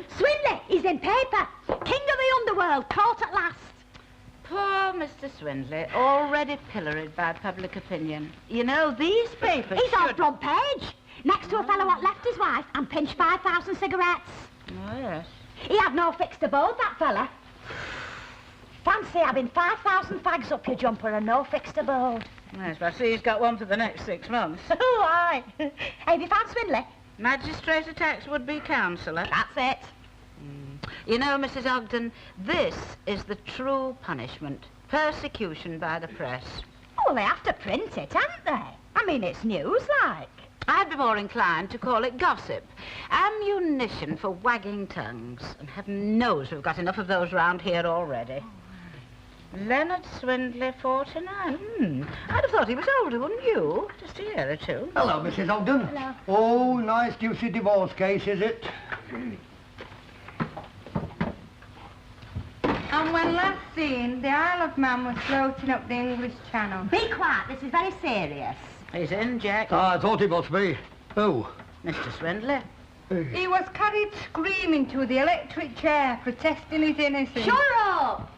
Swindley, he's in paper. King of the underworld, caught at last. Poor Mr. Swindley, already pilloried by public opinion. You know, these papers He's on front page, next to a fellow what left his wife and pinched 5,000 cigarettes. Oh, yes. He had no fixed abode, that fella. Fancy having 5,000 fags up your jumper and no fixed abode. Yes, but I see he's got one for the next 6 months. Oh, aye. Hey, have you found Swindley? Magistrate attacks would-be counsellor. That's it. You know, Mrs. Ogden, this is the true punishment. Persecution by the press. Oh, they have to print it, haven't they? I mean, it's news, like. I'd be more inclined to call it gossip. Ammunition for wagging tongues. And heaven knows we've got enough of those round here already. Leonard Swindley, 49. I'd have thought he was older, wouldn't you? Just a year or two. Hello, Mrs. Ogden. Hello. Oh, nice juicy divorce case, is it? And when last seen, the Isle of Man was floating up the English Channel. Be quiet, this is very serious. He's in, Jack. I thought he must be. Who? Mr. Swindley. He was carried screaming to the electric chair, protesting his innocence. Shut up!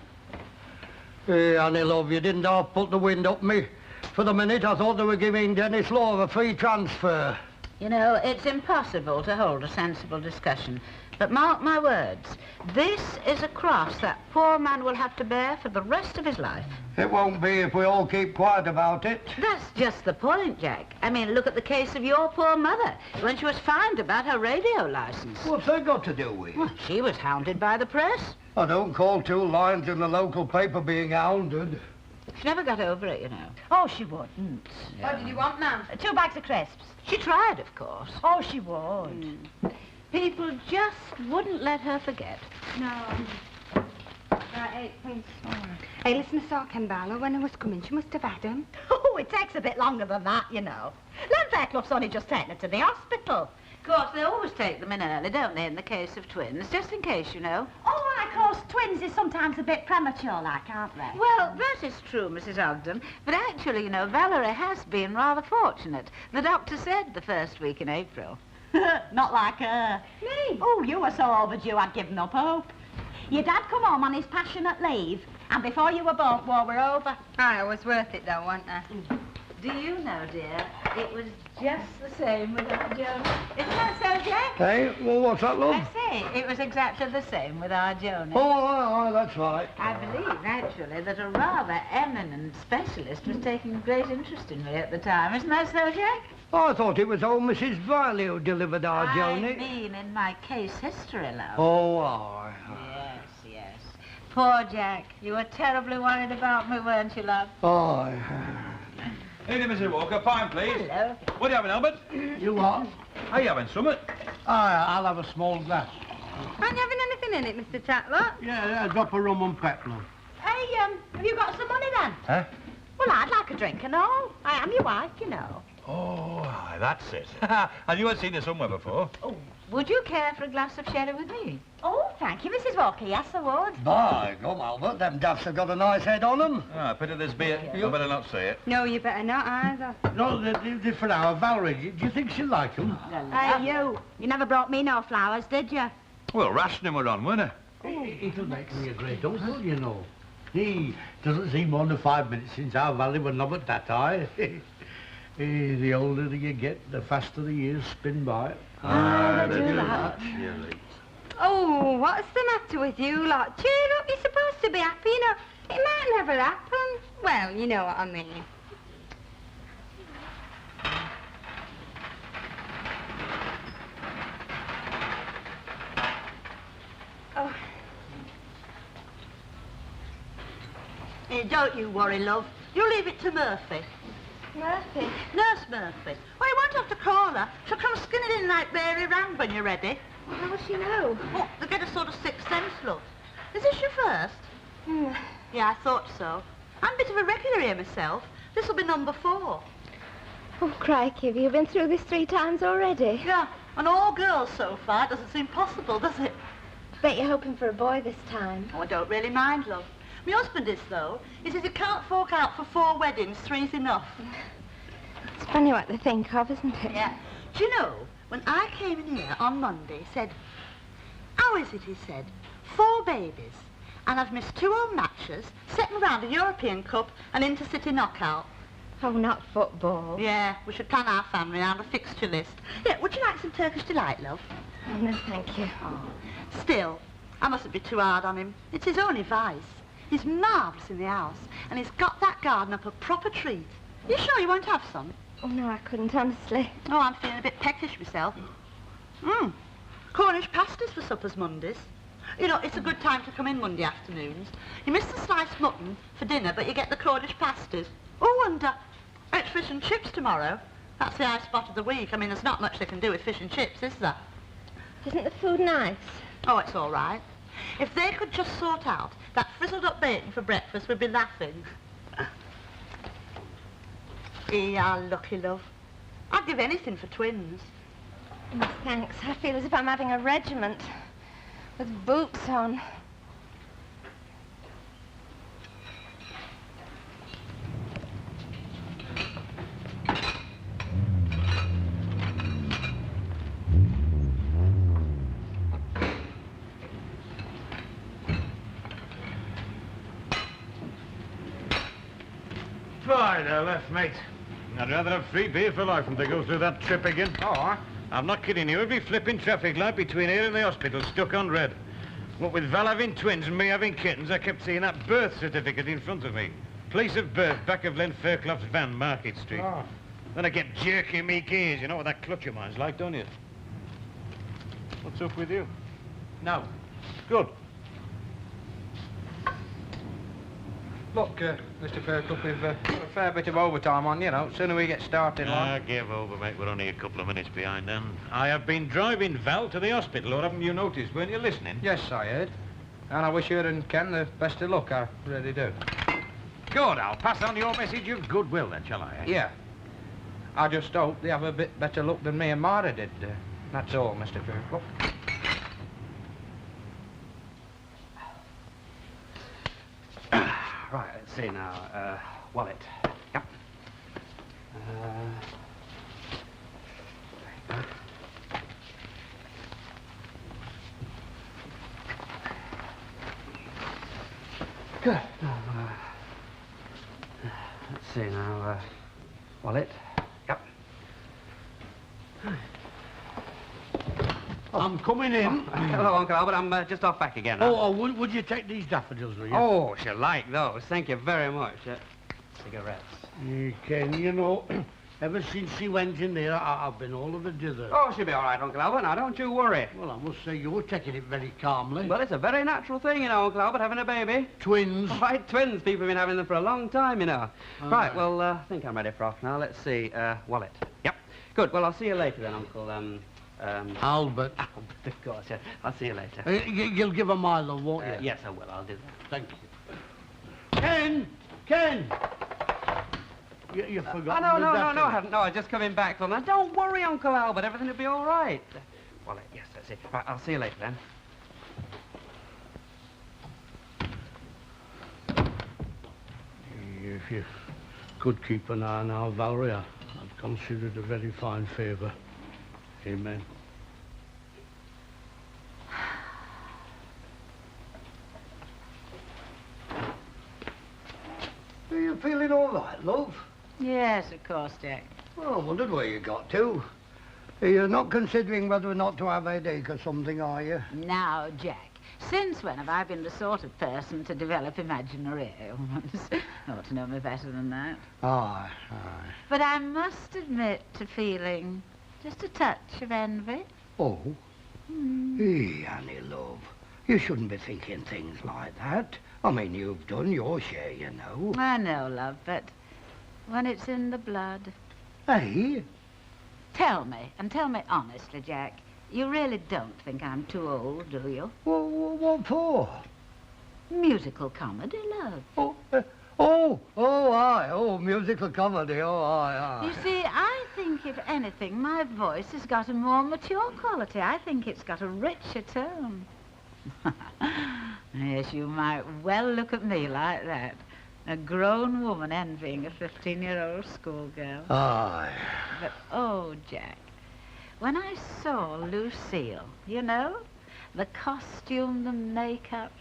Hey, Annie, love, you didn't half put the wind up me. For the minute, I thought they were giving Dennis Law a free transfer. You know, it's impossible to hold a sensible discussion. But mark my words, this is a cross that poor man will have to bear for the rest of his life. It won't be if we all keep quiet about it. That's just the point, Jack. I mean, look at the case of your poor mother, when she was fined about her radio license. What's that got to do with? Well, she was hounded by the press. I don't call 2 lines in the local paper being hounded. She never got over it, you know. Oh, she wouldn't. What did you want now? 2 bags of crisps. She tried, of course. Oh, she would. People just wouldn't let her forget. No. Right, 8 points. Hey, listen, I saw Kembala when I was coming. She must have had him. Oh, it takes a bit longer than that, you know. Lenfairclough's only just taken her to the hospital. Of course, they always take them in early, don't they, in the case of twins, just in case, you know. Oh, of course, twins is sometimes a bit premature, like, aren't they? Well, that is true, Mrs. Ogden. But actually, you know, Valerie has been rather fortunate. The doctor said the first week in April. Not like her. Me? Oh, you were so overdue, I'd given up hope. Your dad come home on his passionate leave, and before you were born, war were over. Aye, it was worth it, though, wasn't it? Do you know, dear, it was just the same with our Joni. Isn't that so, Jack? Hey, well, what's that, love? I say, it was exactly the same with our Joni. Oh, aye, that's right. I believe, actually, that a rather eminent specialist was taking great interest in me at the time. Isn't that so, Jack? I thought it was old Mrs. Viley who delivered our Joni. I mean in my case history, love. Oh, aye. Yes, yes. Poor Jack. You were terribly worried about me, weren't you, love? Aye. Evening, Mrs. Walker. Pine, please. Hello. What are you having, Albert? You what? Are you having something? Aye, I'll have a small glass. Aren't you having anything in it, Mr. Tatler? Yeah, a drop of rum and pep, love. Hey, have you got some money then? Huh? Well, I'd like a drink and all. I am your wife, you know. Oh, aye, that's it. And you had seen her somewhere before. Oh, would you care for a glass of sherry with me? Oh, thank you, Mrs. Walker. Yes, I would. By gum, Albert, them daffs have got a nice head on them. Ah, pity there's beer. I better not say it. No, you better not either. No, they're for our Valerie. Do you think she'll like them? Hey, you never brought me no flowers, did you? Well, rationing were on, weren't it? It'll make me a great uncle, you know. He doesn't seem more than 5 minutes since our Valley were not at that high. The older you get, the faster the years spin by. Ah, they do that. Oh, what's the matter with you lot? Cheer up, you're supposed to be happy, you know. It might never happen. Well, you know what I mean. Oh. Hey, don't you worry, love. You leave it to Murphy. Murphy? Nurse Murphy. Well, you won't have to call her. She'll come skinning in like Mary Rand when you're ready. Well, how does she know? Oh, they get a sort of sixth sense, love. Is this your first? Yeah, I thought so. I'm a bit of a regular here myself. This'll be number 4. Oh, crikey, have you been through this 3 times already? Yeah, and all girls so far. It doesn't seem possible, does it? Bet you're hoping for a boy this time. Oh, I don't really mind, love. My husband is, though. He says you can't fork out for 4 weddings, 3's enough. It's funny what they think of, isn't it? Yeah. Do you know, when I came in here on Monday, he said, How is it, he said, 4 babies, and I've missed 2 home matches, second round of European Cup and intercity knockout. Oh, not football. Yeah, we should plan our family around a fixture list. Yeah, would you like some Turkish delight, love? Oh, no, thank you. Oh. Still, I mustn't be too hard on him. It's his only vice. He's marvellous in the house, and he's got that garden up a proper treat. You sure you won't have some? Oh, no, I couldn't, honestly. Oh, I'm feeling a bit peckish myself. Cornish pasties for suppers Mondays. You know, it's a good time to come in Monday afternoons. You miss the sliced mutton for dinner, but you get the Cornish pasties. Oh, and it's fish and chips tomorrow. That's the high spot of the week. I mean, there's not much they can do with fish and chips, is there? Isn't the food nice? Oh, it's all right. If they could just sort out that frizzled-up bacon for breakfast, we'd be laughing. Yeah, lucky, love. I'd give anything for twins. Oh, thanks. I feel as if I'm having a regiment with boots on. Right, I left, mate. I'd rather have free beer for life than to go through that trip again. Oh, I'm not kidding you. Every flipping traffic light between here and the hospital stuck on red. What with Val having twins and me having kittens, I kept seeing that birth certificate in front of me. Place of birth, back of Len Fairclough's van, Market Street. Oh. Then I kept jerking me gears. You know what that clutch of mine's like, don't you? What's up with you? no. Good. Look, Mr. Fairclough, we've got a fair bit of overtime on, you know. Sooner we get started, like. Give over, mate. We're only a couple of minutes behind then. I have been driving Val to the hospital, or haven't you noticed? Weren't you listening? Yes, I heard. And I wish you and Ken the best of luck, I really do. Good. I'll pass on your message of goodwill then, shall I? Yeah. I just hope they have a bit better luck than me and Mara did. That's all, Mr. Fairclough. Right, let's see now. Wallet. Yep. Good. Now, let's see now. Wallet. Yep. I'm coming in. Hello, Uncle Albert. I'm just off back again. Oh, would you take these daffodils, will you? Oh, she'll like those. Thank you very much. Cigarettes. You can, you know, ever since she went in there, I've been all of a dither. Oh, she'll be all right, Uncle Albert. Now, don't you worry. Well, I must say, you're taking it very calmly. Well, it's a very natural thing, you know, Uncle Albert, having a baby. Twins. Right, twins. People have been having them for a long time, you know. Right, well, I think I'm ready for off now. Let's see. Wallet. Yep. Good. Well, I'll see you later then, Uncle. Albert. Albert, of course, yeah. I'll see you later. You'll give her my love, won't you? Yes, I will. I'll do that. Thank you. Ken! You forgot. Oh, no, I haven't. No, I'm just coming back from that. Don't worry, Uncle Albert. Everything will be all right. Wallet, yes, that's it. Right, I'll see you later then. If you could keep an eye on our Valerie, I'd consider it a very fine favour. Amen. Are you feeling all right, love? Yes, of course, Jack. Oh, I wondered where you got to. You're not considering whether or not to have a headache or something, are you? Now, Jack, since when have I been the sort of person to develop imaginary ailments? Ought to know me better than that. Aye. But I must admit to feeling just a touch of envy. Oh? Hey, Annie, love. You shouldn't be thinking things like that. I mean, you've done your share, you know. I know, love, but when it's in the blood... Hey? Tell me, and tell me honestly, Jack, you really don't think I'm too old, do you? What for? Musical comedy, love. Aye. Musical comedy. Aye. You see, I think, if anything, my voice has got a more mature quality. I think it's got a richer tone. Yes, you might well look at me like that. A grown woman envying a 15-year-old schoolgirl. Aye. But, oh, Jack, when I saw Lucille, you know, The costume, the makeup.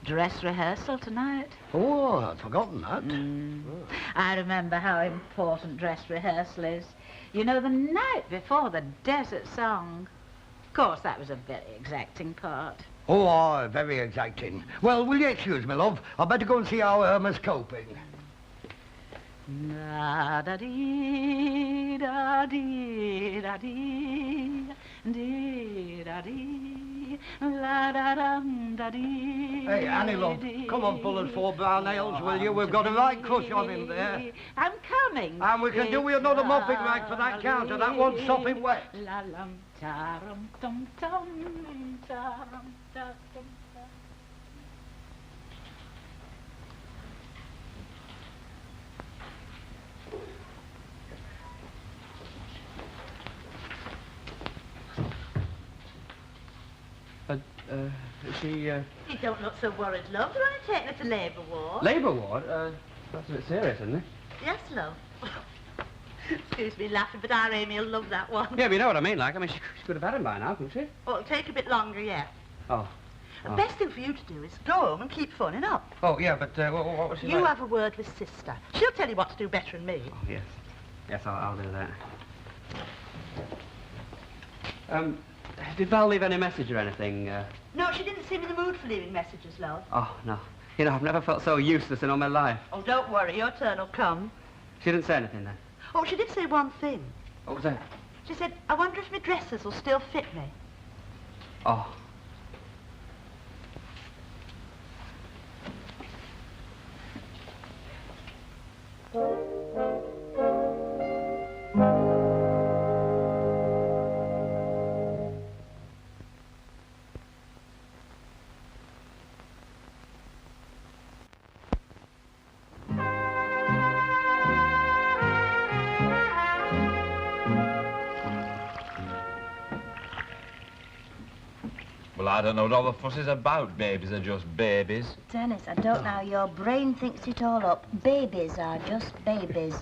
Dress rehearsal tonight. Oh, I'd forgotten that. I remember how important dress rehearsal is. You know, the night before the desert song. Of course, that was a very exacting part. Oh, aye, very exacting. Well, will you excuse me, love? I'd better go and see how Irma's coping. Da-da-dee, da-dee, da-dee, dee, da-dee, la-da-dum, da-dee. Hey, Annie, love, come on, pull us 4 brown ales, will you? We've got a right crush on him there. I'm coming. And we can do with another muffin rag for that counter. That won't stop him wet. La-lum, ta-rum, tum-tum, ta-rum, ta-tum. She, You don't look so worried, love. Do you want to take me to Labour Ward? Labour ward? That's a bit serious, isn't it? Yes, love. Excuse me laughing, but our Amy will love that one. Yeah, but you know what I mean, like, I mean, she could have had him by now, couldn't she? Oh, it'll take a bit longer yet. Oh. The best thing for you to do is go home and keep phoning up. Oh, yeah, but what was she You like? have a word with Sister. She'll tell you what to do better than me. Oh, yes. Yes, I'll do that. Did Val leave any message or anything? No, she didn't seem in the mood for leaving messages, love. Oh, no. You know, I've never felt so useless in all my life. Oh, don't worry, your turn will come. She didn't say anything then? Oh, she did say one thing. What was that? She said, I wonder if my dresses will still fit me. Oh. Well, I don't know what all the fuss is about. Babies are just babies. Dennis, I don't know how your brain thinks it all up. Babies are just babies.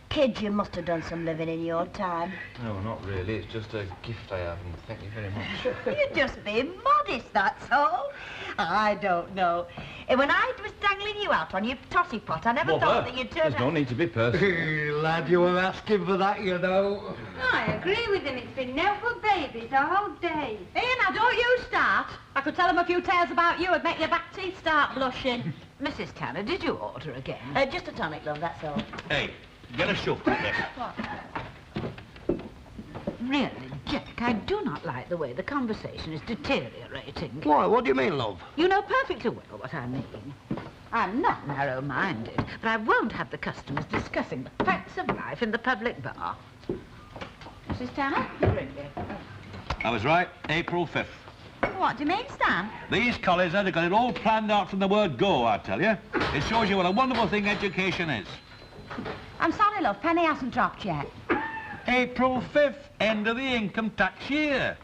Kids, you must have done some living in your time. No, not really. It's just a gift I have, and thank you very much. You're just being modest, that's all. I don't know. When I was dangling you out on your tossy pot, I never thought that you'd turn There's no need to be personal. Hey, lad, you were asking for that, you know. I agree with him. It's been no good babies all day. Here, now, don't you start. I could tell them a few tales about you and make your back teeth start blushing. Mrs. Tanner, did you order again? Just a tonic, love, that's all. Hey, get a shuffle this. Really, Jack, I do not like the way the conversation is deteriorating. Why, what do you mean, love? You know perfectly well what I mean. I'm not narrow-minded, but I won't have the customers discussing the facts of life in the public bar. Mrs. Tanner, you ring me. I was right, April 5th. What do you mean, Stan? These collies have got it all planned out from the word go, I tell you. It shows you what a wonderful thing education is. I'm sorry, love, Penny hasn't dropped yet. April 5th, end of the income tax year.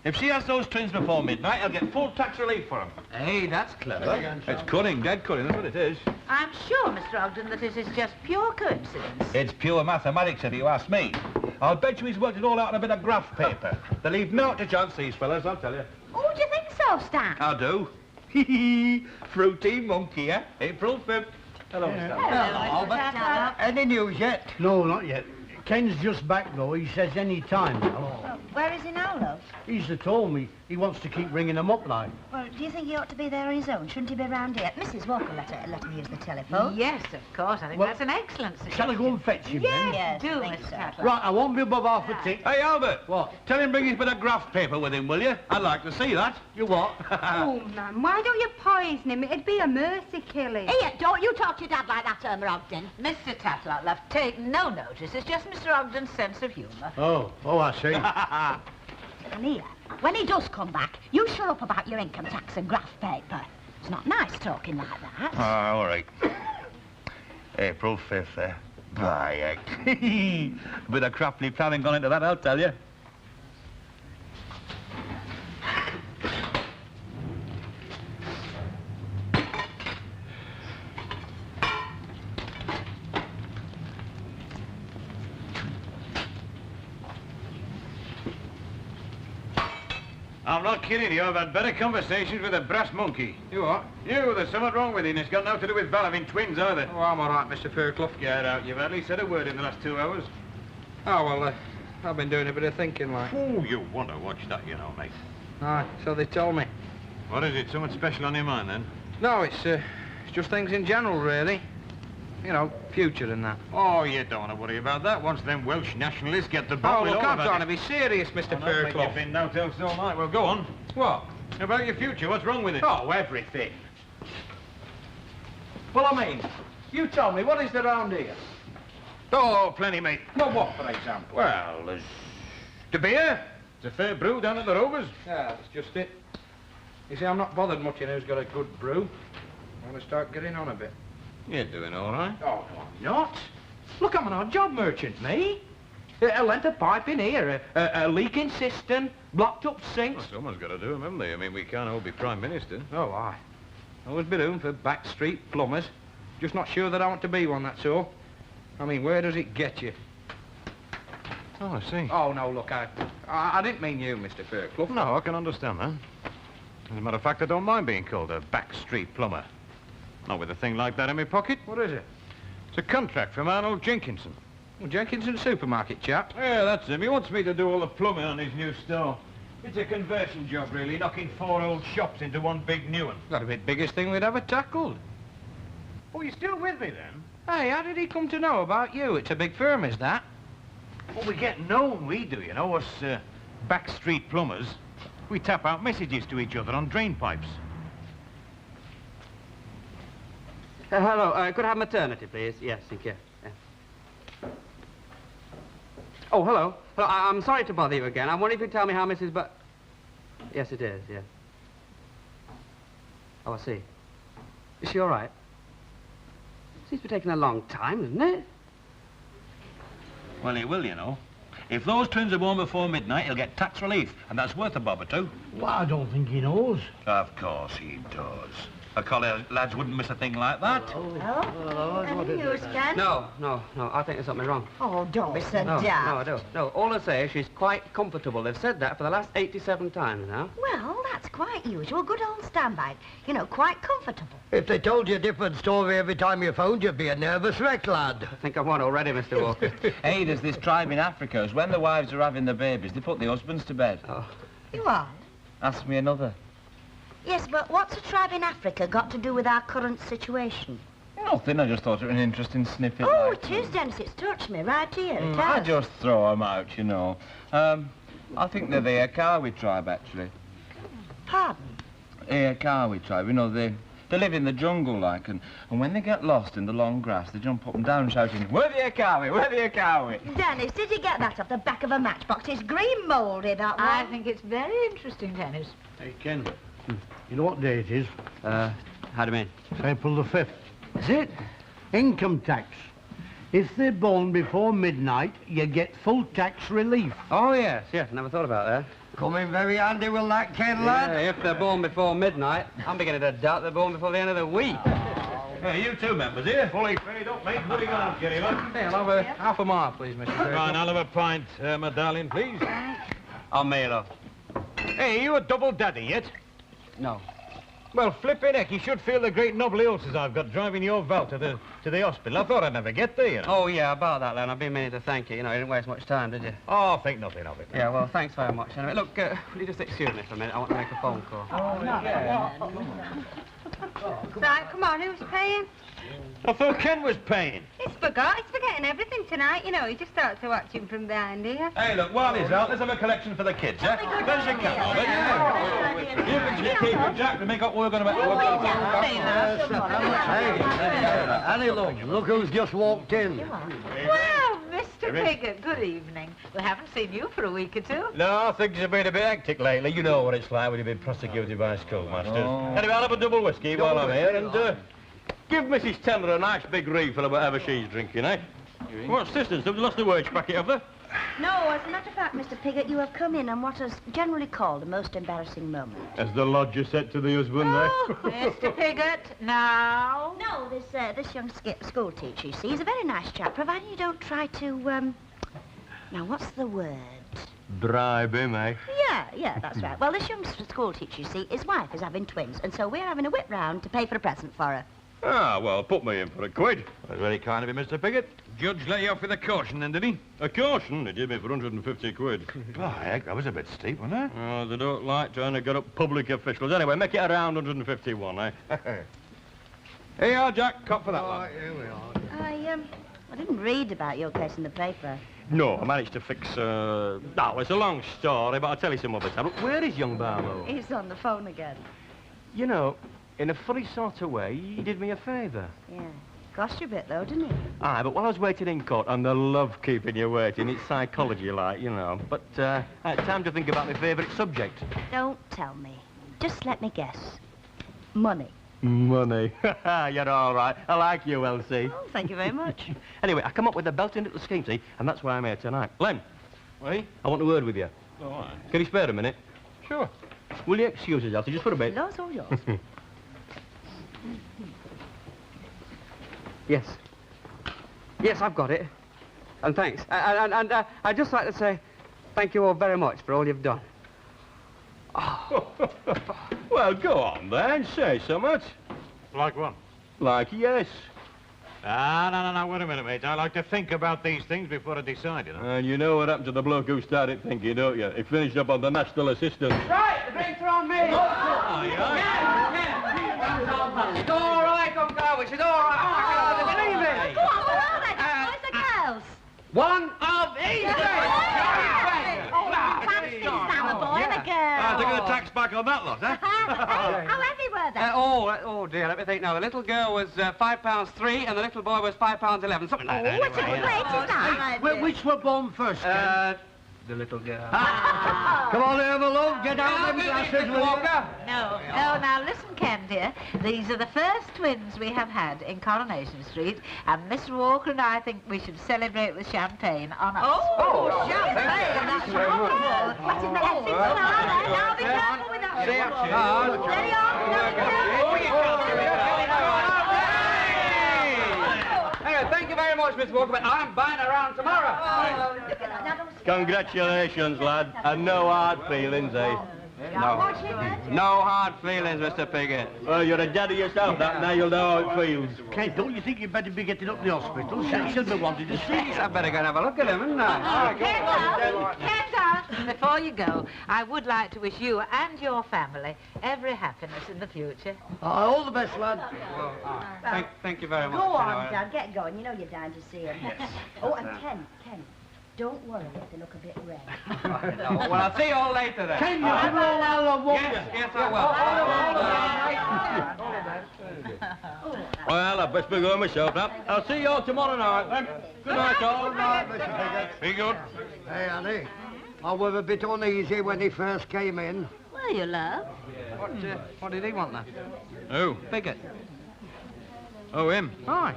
If she has those twins before midnight, I'll get full tax relief for them. Hey, that's clever. It's cunning, dead cunning, that's what it is. I'm sure, Mr. Ogden, that it is just pure coincidence. It's pure mathematics, if you ask me. I'll bet you he's worked it all out on a bit of graph paper. They leave naught to chance, these fellas, I'll tell you. Oh, do you think so, Stan? I do. Hee Fruity monkey, eh? April 5th. Hello, Mr. Hello, Albert. Any news yet? No, not yet. Ken's just back, though. He says any time. Oh, where is he now, love? He's told me he wants to keep ringing them up, like. Well, do you think he ought to be there on his own? Shouldn't he be round here? Mrs. Walker let him use the telephone. Yes, of course. I think Well, that's an excellent suggestion. Shall I go and fetch him, then? Yes, Do, think Mr. so. Tatler. Right, I won't be above half a tick. Hey, Albert. What? Tell him bring his bit of graph paper with him, will you? I'd like to see that. You what? Oh, man, why don't you poison him? It'd be a mercy killing. Here, don't you talk to your dad like that, Irma Ogden. Mr. Tatler, love, take no notice. It's just Mr. Ogden's sense of humour. Oh, I see. And here, when he does come back, you shut up about your income tax and graph paper. It's not nice talking like that. Ah, all right. April 5th, eh? By heck. A bit of crafty planning gone into that, I'll tell you. I'm not kidding you. I've had better conversations with a brass monkey. You what? You, there's something wrong with you, and it's got nothing to do with Val having twins either. Oh, I'm all right, Mr. Fairclough. Get out. You've hardly said a word in the last 2 hours. Oh, well, I've been doing a bit of thinking, like. Oh, you want to watch that, you know, mate. Aye, so they told me. What is it? Something special on your mind, then? No, it's just things in general, really. You know, future and that. Oh, you don't want to worry about that. Once them Welsh nationalists get the ball. Oh, look, I'm trying to be serious, Mr. Fairclough. You've been no till all night. Well, go on. What? About your future. What's wrong with it? Oh, everything. Well, I mean, you tell me, what is there around here? Oh, plenty, mate. Well, what, for example? Well, there's the beer. It's a fair brew down at the Rovers. Yeah, that's just it. You see, I'm not bothered much in who's got a good brew. I want to start getting on a bit. You're doing all right. Oh, no, I'm not. Look, I'm an odd job merchant, me. A length of pipe in here, a leaking cistern, blocked up sinks. Well, someone's got to do them, haven't they? I mean, we can't all be Prime Minister. Oh, aye. Always be room for back street plumbers. Just not sure that I want to be one, that's all. I mean, where does it get you? Oh, I see. Oh, no, look, I didn't mean you, Mr. Fairclough. No, I can understand that. As a matter of fact, I don't mind being called a back street plumber. Not with a thing like that in my pocket. What is it? It's a contract from Arnold Jenkinson. Well, Jenkinson's supermarket chap. Yeah, that's him. He wants me to do all the plumbing on his new store. It's a conversion job, really, knocking 4 old shops into one big new one. That'd be the biggest thing we'd ever tackled. Oh, you still with me, then? Hey, how did he come to know about you? It's a big firm, is that? Well, we get known, we do, you know, us back street plumbers. We tap out messages to each other on drain pipes. Hello, could I have maternity, please? Yes, thank you. Yeah. Oh, hello. Hello, I'm sorry to bother you again. I wonder if you could tell me how Mrs. Yes, it is, yes. Oh, I see. Is she all right? Seems to be taking a long time, doesn't it? Well, he will, you know. If those twins are born before midnight, he'll get tax relief, and that's worth a bob or two. Well, I don't think he knows. Of course he does. A college lads wouldn't miss a thing like that. Hello? Any news, Ken? No, I think there's something wrong. Oh, don't be so No, daft. no, I don't. No, all I say is she's quite comfortable. They've said that for the last 87 times now. Well, that's quite usual. Good old standby. You know, quite comfortable. If they told you a different story every time you phoned, you'd be a nervous wreck, lad. I think I've won already, Mr. Walker. Hey, there's this tribe in Africa, as when the wives are having the babies, they put the husbands to bed. Oh. You are? Ask me another. Yes, but what's a tribe in Africa got to do with our current situation? Nothing, I just thought it was an interesting snippet. Oh, like. it is, Dennis. It's touched me right here. It I has. just throw them out, you know. I think they're the Akawi tribe, actually. Pardon? Akawi tribe, you know, they live in the jungle, like, and when they get lost in the long grass, they jump up and down shouting, "We're the Akawi, we're the Akawi." Dennis, did you get that off the back of a matchbox? It's green mouldy, that one. I think it's very interesting, Dennis. Hey, Ken, you know what day it is? How do you mean? It's April the 5th. Is it? Income tax. If they're born before midnight, you get full tax relief. Oh, yes, never thought about that. Coming very handy, will that, Ken, lad? Yeah, if they're born before midnight, I'm beginning to doubt they're born before the end of the week. Hey, you two members here. Fully paid up, mate. What are you going to get him? Hey, I'll have a half a mile, please, Mr. Fairclough. Fine, I'll have a pint, my darling, please. On me, love. Hey, you a double daddy yet? No. Well, flipping heck, you should feel the great noble illnesses I've got driving your Val to the hospital. I thought I'd never get there, you know. Oh, yeah, about that, Len. I've been meaning to thank you. You know, you didn't waste much time, did you? Oh, think nothing of it. Yeah, well, thanks very much. Anyway, look, will you just excuse me for a minute? I want to make a phone call. Right, come on, who's paying? I thought Ken was paying. He's forgetting everything tonight, you know. He just starts to watch him from behind here. Hey, look, while he's out, let's have a collection for the kids, eh? There's your cap on it. You can just keep it, Jack, to make up what we're going to make. Hey, Annie, look who's just walked in. Well, Mr. Piggott, good evening. We haven't seen you for a week or two. No, things have been a bit hectic lately. You know what it's like when you've been prosecuted by schoolmasters. Oh. Anyway, I'll have a double whiskey while I'm here and give Mrs. Teller a nice big refill of whatever she's drinking, eh? What's this then? Somebody lost the wage packet, have they? No, as a matter of fact, Mr. Piggott, you have come in on what is generally called a most embarrassing moment. As the lodger said to the husband, Oh, Mr. Piggott, now. No, this young school teacher, you see, he's a very nice chap, providing you don't try to, now, what's the word? Bribe him, eh? Yeah, that's right. Well, this young school teacher, you see, his wife is having twins, and so we're having a whip round to pay for a present for her. Ah, well, put me in for £1. That's very kind of you, Mr. Piggott. Judge let you off with a caution then, did he? A caution? He did me for £150. Oh, heck, that was a bit steep, wasn't it? Oh, they don't like trying to get up public officials. Anyway, make it around 151, eh? Here you are, Jack. Cop for that one. Here we are. I didn't read about your case in the paper. No, I managed to fix, No, it's a long story, but I'll tell you some other time. Where is young Barlow? He's on the phone again. You know, in a funny sort of way, he did me a favour. Yeah. Cost you a bit, though, didn't he? Aye, but while I was waiting in court, and they love keeping you waiting, it's psychology like, you know. But, I had time to think about my favourite subject. Don't tell me. Just let me guess. Money. Money. You're all right. I like you, Elsie. Oh, thank you very much. Anyway, I come up with a belting little scheme, see, and that's why I'm here tonight. Len. Eh? I want a word with you. All right. Can you spare a minute? Sure. Will you excuse us, Elsie, just for a bit? Those all yours. Yes. Yes, I've got it. And thanks. And I'd just like to say thank you all very much for all you've done. Well, go on then, say so much. Like what? Like yes. No, wait a minute, mate. I like to think about these things before I decide, you know. And you know what happened to the bloke who started thinking, don't you? He finished up on the national assistant. Right, the drinks are on me. It's all right, Uncle Howard. It's all right. Believe it. Go on, well then. Where's the girls? One of each. Fancy Sam, a boy and a girl. Taking the tax back on that lot, huh? How heavy were they? Oh dear, let me think now. The little girl was £5.03 and the little boy was £5.11, something like that. What's a good way to start? Which were born first, Ken? The little girl. Come on, have a look. Get out them glasses, will you? No, now listen, Ken, dear. These are the first twins we have had in Coronation Street, and Miss Walker and I think we should celebrate with champagne on us. Oh, champagne. That's wonderful. What in the heck? Now be careful with that. Steady Anyway, thank you very much, Miss Walker, but I'm buying around tomorrow. Congratulations, lad. And no hard feelings, eh? No hard feelings, Mr. Piggott. Well, you're a daddy yourself, that. Now you'll know how it feels. Ken, don't you think you'd better be getting up the hospital? She'll be wanting to see you. I better go and have a look at him, hadn't I? Kendall, before you go, I would like to wish you and your family every happiness in the future. All the best, lad. Thank you very much. Go on, Dad, get going. You know you're down to see him. Oh, and Ken, don't worry if they look a bit red. Well, I'll see you all later then. Ken, you can roll out of water. Yes, I will. Well, I'd best be going myself now. I'll see you all tomorrow night, then. Good night, all. Good night, Mr. Piggott. Be good. Hey, Annie. I was a bit uneasy when he first came in. Well, you love. What did he want then? Who? Piggott. Oh, him. Aye.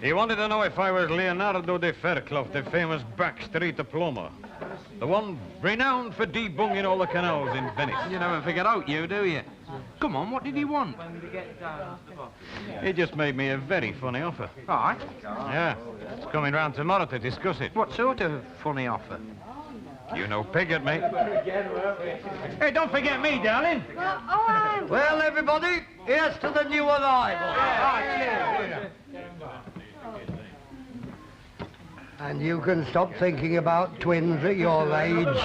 He wanted to know if I was Leonardo de Fairclough, the famous backstreet diploma. The one renowned for debunging all the canals in Venice. You never figured out, you, do you? Come on, what did he want? He just made me a very funny offer. Aye. Yeah. It's coming round tomorrow to discuss it. What sort of funny offer? You know Piggott, mate. Hey, don't forget me, darling. Well, everybody, here's to the new arrival. And you can stop thinking about twins at your age.